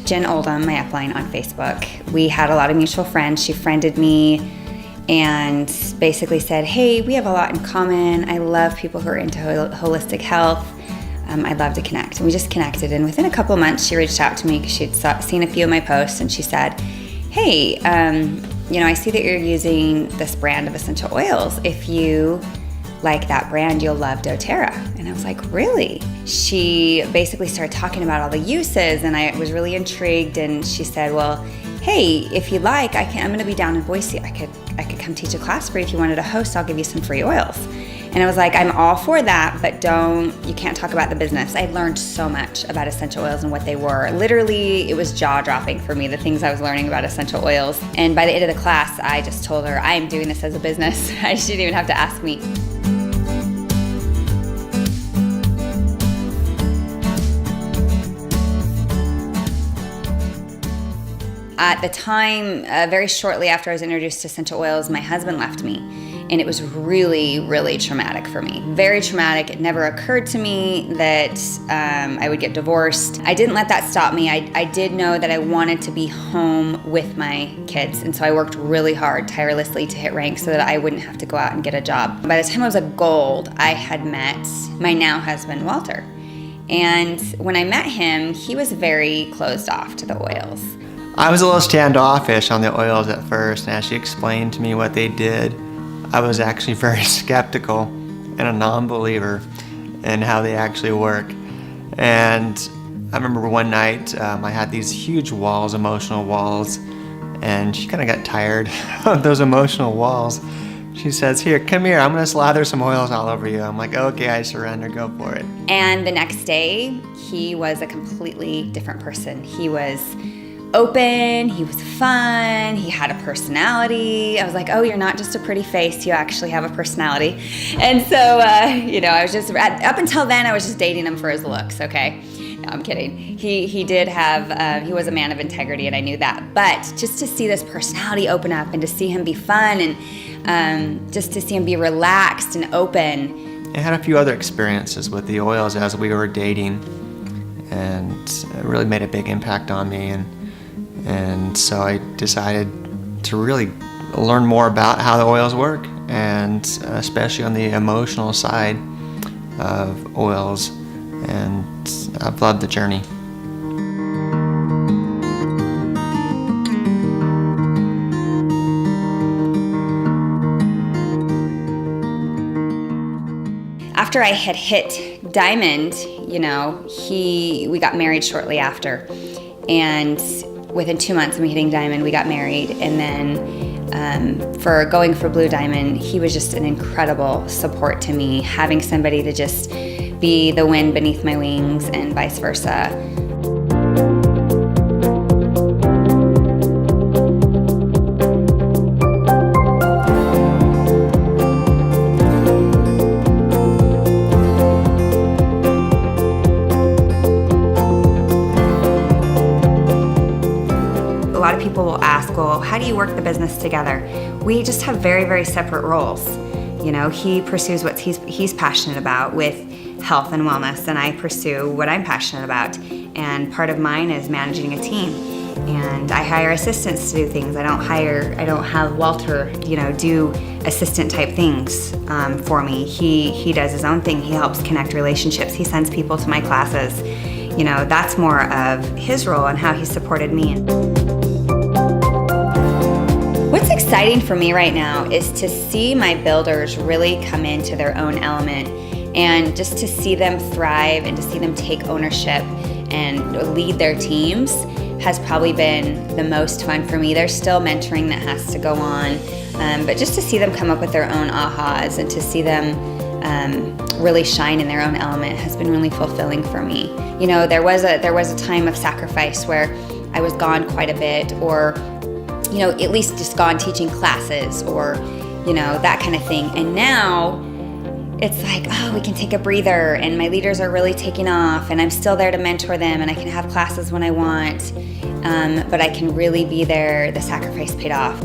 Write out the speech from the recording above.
Jen Oldham, my upline on Facebook. We had a lot of mutual friends. She friended me and basically said, hey, we have a lot in common. I love people who are into holistic health. I'd love to connect. And we just connected. And within a couple months, she reached out to me because she'd seen a few of my posts, and she said, hey, I see that you're using this brand of essential oils. If you like that brand, you'll love doTERRA. And I was like, really? She basically started talking about all the uses, and I was really intrigued. And she said, well, hey, if you'd like, I'm going to be down in Boise. I could come teach a class for you. If you wanted to host, I'll give you some free oils. And I was like, I'm all for that, but you can't talk about the business. I learned so much about essential oils and what they were. Literally, it was jaw-dropping for me, the things I was learning about essential oils. And by the end of the class, I just told her, I am doing this as a business. She didn't even have to ask me. At the time, very shortly after I was introduced to essential oils, my husband left me. And it was really, really traumatic for me. Very traumatic. It never occurred to me that I would get divorced. I didn't let that stop me. I did know that I wanted to be home with my kids. And so I worked really hard, tirelessly to hit rank so that I wouldn't have to go out and get a job. By the time I was a gold, I had met my now husband, Walter. And when I met him, he was very closed off to the oils. I was a little standoffish on the oils at first, and as she explained to me what they did, I was actually very skeptical and a non-believer in how they actually work. And I remember one night I had these huge walls, emotional walls, and she kind of got tired of those emotional walls. She says, here, come here, I'm gonna slather some oils all over you. I'm like, okay, I surrender, go for it. And the next day, he was a completely different person. He was open, he was fun, he had a personality. I was like, oh, you're not just a pretty face, you actually have a personality. And so, I was just, up until then, I was just dating him for his looks, okay? No, I'm kidding. He did have, he was a man of integrity, and I knew that. But just to see this personality open up and to see him be fun and just to see him be relaxed and open. I had a few other experiences with the oils as we were dating, and it really made a big impact on me. And so I decided to really learn more about how the oils work, and especially on the emotional side of oils, and I've loved the journey. After I had hit Diamond, we got married shortly after. And within 2 months of me hitting Diamond, we got married. And then for going for Blue Diamond, he was just an incredible support to me, having somebody to just be the wind beneath my wings and vice versa. A lot of people will ask, well, how do you work the business together? We just have very, very separate roles. He pursues what he's passionate about with health and wellness, and I pursue what I'm passionate about. And part of mine is managing a team. And I hire assistants to do things. I don't have Walter, do assistant type things for me. He does his own thing. He helps connect relationships. He sends people to my classes. That's more of his role and how he supported me. What's exciting for me right now is to see my builders really come into their own element, and just to see them thrive and to see them take ownership and lead their teams has probably been the most fun for me. There's still mentoring that has to go on, but just to see them come up with their own ahas and to see them really shine in their own element has been really fulfilling for me. There was a time of sacrifice where I was gone quite a bit, or at least just gone teaching classes, or that kind of thing. And now it's like, oh, we can take a breather, and my leaders are really taking off, and I'm still there to mentor them, and I can have classes when I want, but I can really be there. The sacrifice paid off.